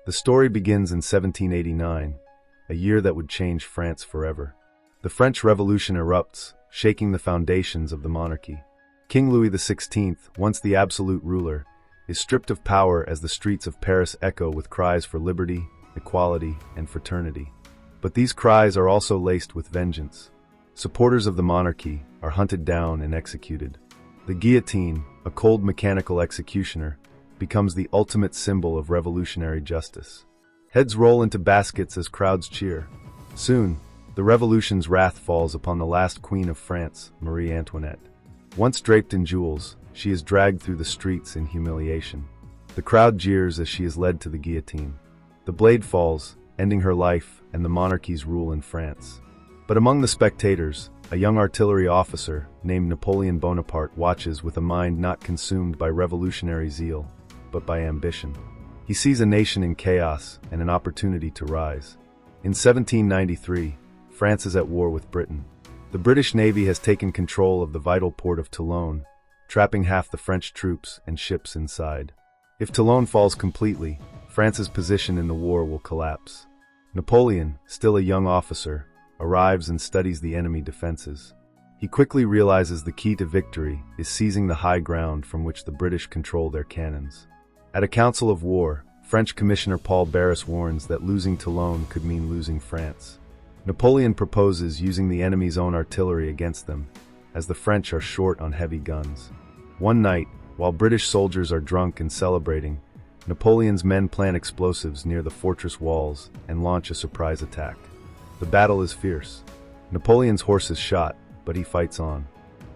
The story begins in 1789, a year that would change France forever. The French Revolution erupts, shaking the foundations of the monarchy. King Louis XVI, once the absolute ruler, is stripped of power as the streets of Paris echo with cries for liberty, equality, and fraternity. But these cries are also laced with vengeance. Supporters of the monarchy are hunted down and executed. The guillotine, a cold mechanical executioner, becomes the ultimate symbol of revolutionary justice. Heads roll into baskets as crowds cheer. Soon, the revolution's wrath falls upon the last queen of France, Marie Antoinette. Once draped in jewels, she is dragged through the streets in humiliation. The crowd jeers as she is led to the guillotine. The blade falls, ending her life and the monarchy's rule in France. But among the spectators, a young artillery officer named Napoleon Bonaparte watches with a mind not consumed by revolutionary zeal, but by ambition. He sees a nation in chaos and an opportunity to rise. In 1793, France is at war with Britain. The British Navy has taken control of the vital port of Toulon, trapping half the French troops and ships inside. If Toulon falls completely, France's position in the war will collapse. Napoleon, still a young officer, arrives and studies the enemy defenses. He quickly realizes the key to victory is seizing the high ground from which the British control their cannons. At a council of war, French Commissioner Paul Barras warns that losing Toulon could mean losing France. Napoleon proposes using the enemy's own artillery against them, as the French are short on heavy guns. One night, while British soldiers are drunk and celebrating, Napoleon's men plant explosives near the fortress walls and launch a surprise attack. The battle is fierce. Napoleon's horse is shot, but he fights on.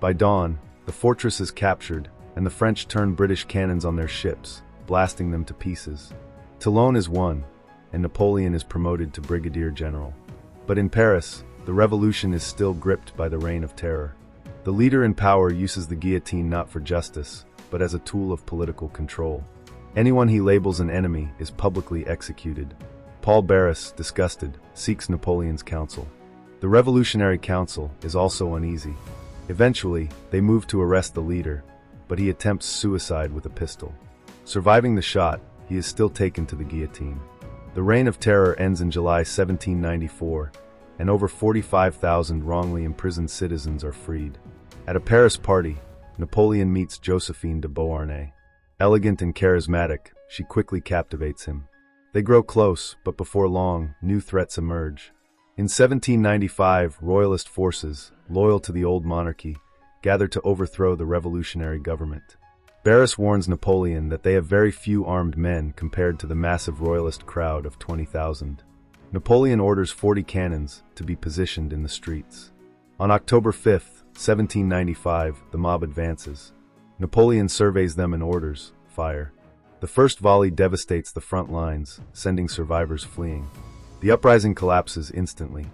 By dawn, the fortress is captured, and the French turn British cannons on their ships, blasting them to pieces. Toulon is won, and Napoleon is promoted to brigadier general. But in Paris, the revolution is still gripped by the reign of terror. The leader in power uses the guillotine not for justice, but as a tool of political control. Anyone he labels an enemy is publicly executed. Paul Barras, disgusted, seeks Napoleon's counsel. The Revolutionary Council is also uneasy. Eventually, they move to arrest the leader, but he attempts suicide with a pistol. Surviving the shot, he is still taken to the guillotine. The Reign of Terror ends in July 1794, and over 45,000 wrongly imprisoned citizens are freed. At a Paris party, Napoleon meets Josephine de Beauharnais. Elegant and charismatic, she quickly captivates him. They grow close, but before long, new threats emerge. In 1795, royalist forces, loyal to the old monarchy, gather to overthrow the revolutionary government. Barras warns Napoleon that they have very few armed men compared to the massive royalist crowd of 20,000. Napoleon orders 40 cannons to be positioned in the streets. On October 5, 1795, the mob advances. Napoleon surveys them and orders, fire. The first volley devastates the front lines, sending survivors fleeing. The uprising collapses instantly.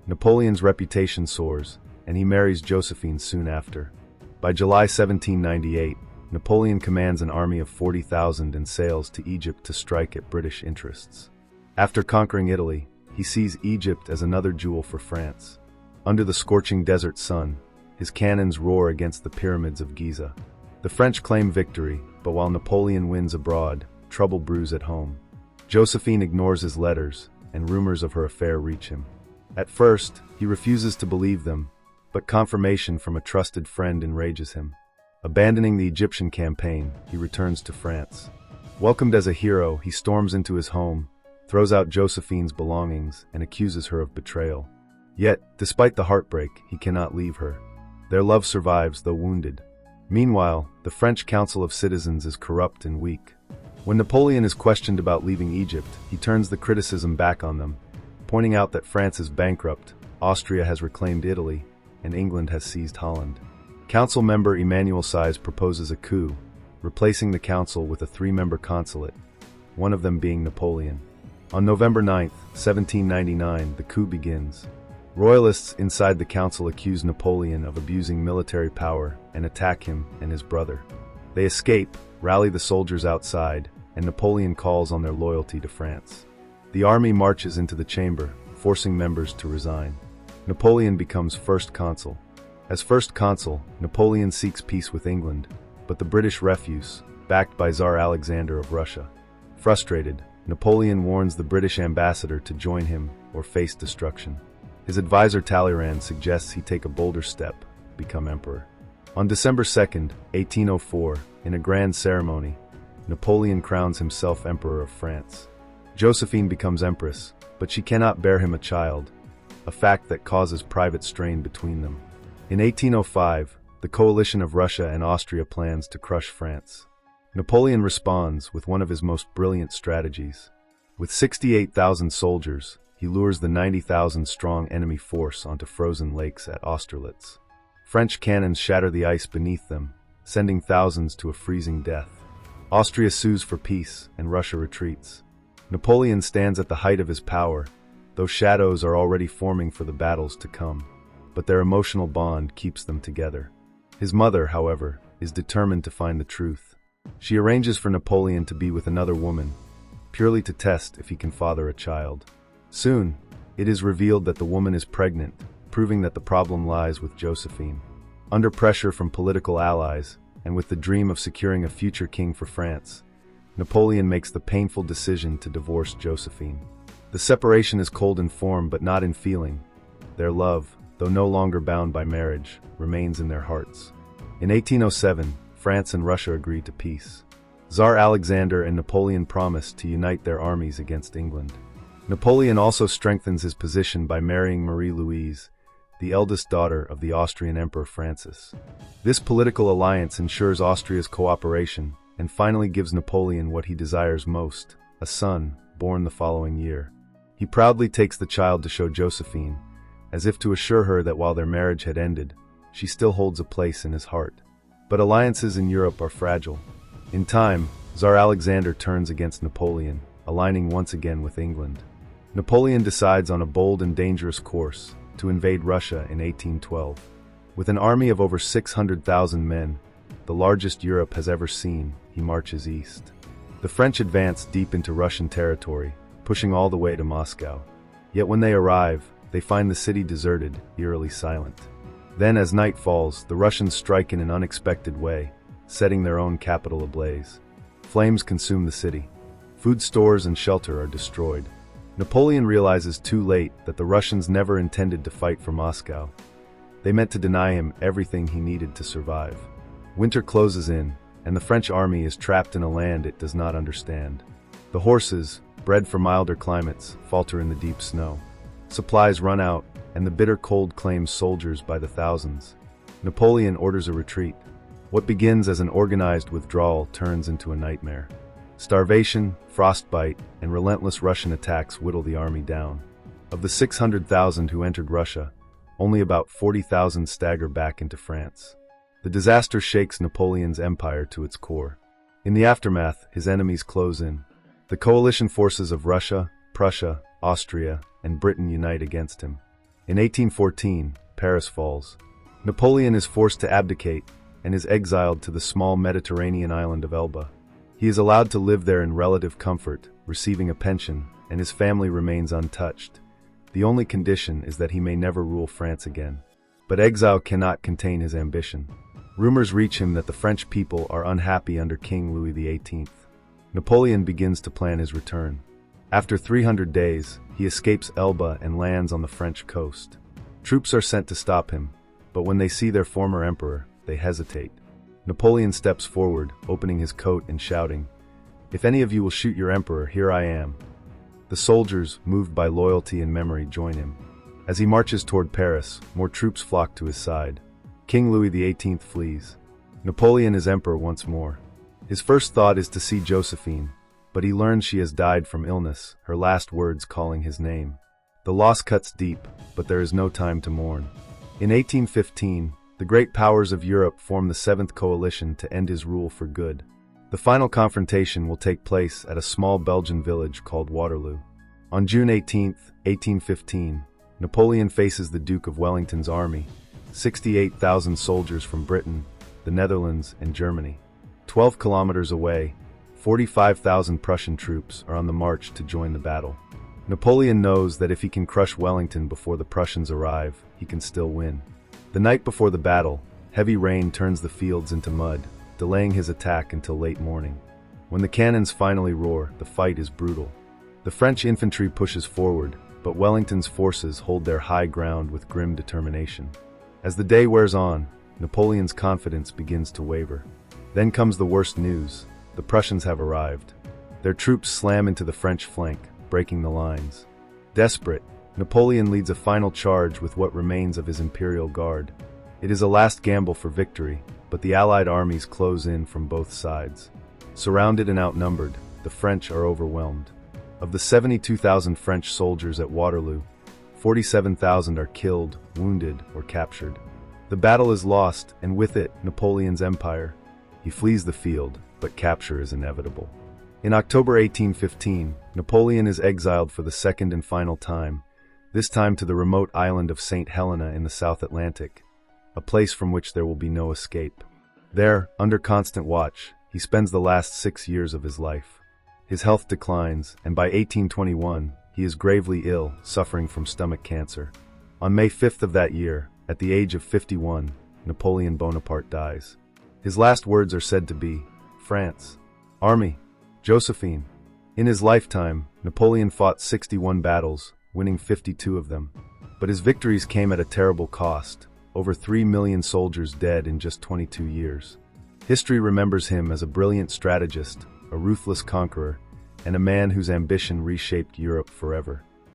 Napoleon's reputation soars, and he marries Josephine soon after. By July 1798, Napoleon commands an army of 40,000 and sails to Egypt to strike at British interests. After conquering Italy, he sees Egypt as another jewel for France. Under the scorching desert sun, his cannons roar against the pyramids of Giza. The French claim victory, but while Napoleon wins abroad, trouble brews at home. Josephine ignores his letters, and rumors of her affair reach him. At first, he refuses to believe them, but confirmation from a trusted friend enrages him. Abandoning the Egyptian campaign, he returns to France. Welcomed as a hero, he storms into his home, throws out Josephine's belongings, and accuses her of betrayal. Yet, despite the heartbreak, he cannot leave her. Their love survives, though wounded. Meanwhile, the French Council of Citizens is corrupt and weak. When Napoleon is questioned about leaving Egypt, he turns the criticism back on them, pointing out that France is bankrupt, Austria has reclaimed Italy, and England has seized Holland. Council member Emmanuel Size proposes a coup, replacing the council with a 3-member consulate, one of them being Napoleon. On November 9, 1799, the coup begins. Royalists inside the council accuse Napoleon of abusing military power and attack him and his brother. They escape, rally the soldiers outside, and Napoleon calls on their loyalty to France. The army marches into the chamber, forcing members to resign. Napoleon becomes first consul. As first consul, Napoleon seeks peace with England, but the British refuse, backed by Tsar Alexander of Russia. Frustrated, Napoleon warns the British ambassador to join him or face destruction. His advisor Talleyrand suggests he take a bolder step, become emperor. On December 2nd, 1804, in a grand ceremony, Napoleon crowns himself Emperor of France. Josephine becomes empress, but she cannot bear him a child, a fact that causes private strain between them. In 1805, the coalition of Russia and Austria plans to crush France. Napoleon responds with one of his most brilliant strategies. With 68,000 soldiers, he lures the 90,000-strong enemy force onto frozen lakes at Austerlitz. French cannons shatter the ice beneath them, sending thousands to a freezing death. Austria sues for peace, and Russia retreats. Napoleon stands at the height of his power, though shadows are already forming for the battles to come. But their emotional bond keeps them together. His mother, however, is determined to find the truth. She arranges for Napoleon to be with another woman, purely to test if he can father a child. Soon, it is revealed that the woman is pregnant, proving that the problem lies with Josephine. Under pressure from political allies, and with the dream of securing a future king for France, Napoleon makes the painful decision to divorce Josephine. The separation is cold in form but not in feeling. Their love, though no longer bound by marriage, remains in their hearts. In 1807, France and Russia agreed to peace. Tsar Alexander and Napoleon promised to unite their armies against England. Napoleon also strengthens his position by marrying Marie-Louise, the eldest daughter of the Austrian Emperor Francis. This political alliance ensures Austria's cooperation and finally gives Napoleon what he desires most, a son, born the following year. He proudly takes the child to show Josephine, as if to assure her that while their marriage had ended, she still holds a place in his heart. But alliances in Europe are fragile. In time, Tsar Alexander turns against Napoleon, aligning once again with England. Napoleon decides on a bold and dangerous course to invade Russia in 1812. With an army of over 600,000 men, the largest Europe has ever seen, he marches east. The French advance deep into Russian territory, pushing all the way to Moscow. Yet when they arrive, they find the city deserted, eerily silent. Then, as night falls, the Russians strike in an unexpected way, setting their own capital ablaze. Flames consume the city. Food stores and shelter are destroyed. Napoleon realizes too late that the Russians never intended to fight for Moscow. They meant to deny him everything he needed to survive. Winter closes in, and the French army is trapped in a land it does not understand. The horses, bred for milder climates, falter in the deep snow. Supplies run out, and the bitter cold claims soldiers by the thousands. Napoleon orders a retreat. What begins as an organized withdrawal turns into a nightmare. Starvation, frostbite, and relentless Russian attacks whittle the army down. Of the 600,000 who entered Russia, only about 40,000 stagger back into France. The disaster shakes Napoleon's empire to its core. In the aftermath, his enemies close in. The coalition forces of Russia, Prussia, Austria, and Britain unite against him. In 1814, Paris falls. Napoleon is forced to abdicate and is exiled to the small Mediterranean island of Elba. He is allowed to live there in relative comfort, receiving a pension, and his family remains untouched. The only condition is that he may never rule France again. But exile cannot contain his ambition. Rumors reach him that the French people are unhappy under King Louis XVIII. Napoleon begins to plan his return. After 300 days, he escapes Elba and lands on the French coast. Troops are sent to stop him, but when they see their former emperor, they hesitate. Napoleon steps forward, opening his coat and shouting, "If any of you will shoot your emperor, here I am." The soldiers, moved by loyalty and memory, join him. As he marches toward Paris, more troops flock to his side. King Louis XVIII flees. Napoleon is emperor once more. His first thought is to see Josephine, but he learns she has died from illness, her last words calling his name. The loss cuts deep, but there is no time to mourn. In 1815, the great powers of Europe form the Seventh Coalition to end his rule for good. The final confrontation will take place at a small Belgian village called Waterloo. On June 18, 1815, Napoleon faces the Duke of Wellington's army, 68,000 soldiers from Britain, the Netherlands, and Germany. 12 kilometers away, 45,000 Prussian troops are on the march to join the battle. Napoleon knows that if he can crush Wellington before the Prussians arrive, he can still win. The night before the battle, heavy rain turns the fields into mud, delaying his attack until late morning. When the cannons finally roar, the fight is brutal. The French infantry pushes forward, but Wellington's forces hold their high ground with grim determination. As the day wears on, Napoleon's confidence begins to waver. Then comes the worst news. The Prussians have arrived. Their troops slam into the French flank, breaking the lines. Desperate, Napoleon leads a final charge with what remains of his Imperial Guard. It is a last gamble for victory, but the Allied armies close in from both sides. Surrounded and outnumbered, the French are overwhelmed. Of the 72,000 French soldiers at Waterloo, 47,000 are killed, wounded, or captured. The battle is lost, and with it, Napoleon's empire. He flees the field, but capture is inevitable. In October 1815, Napoleon is exiled for the second and final time, this time to the remote island of St. Helena in the South Atlantic, a place from which there will be no escape. There, under constant watch, he spends the last 6 years of his life. His health declines, and by 1821, he is gravely ill, suffering from stomach cancer. On May 5th of that year, at the age of 51, Napoleon Bonaparte dies. His last words are said to be, "France, Army, Josephine." In his lifetime, Napoleon fought 61 battles, winning 52 of them. But his victories came at a terrible cost, over 3 million soldiers dead in just 22 years. History remembers him as a brilliant strategist, a ruthless conqueror, and a man whose ambition reshaped Europe forever.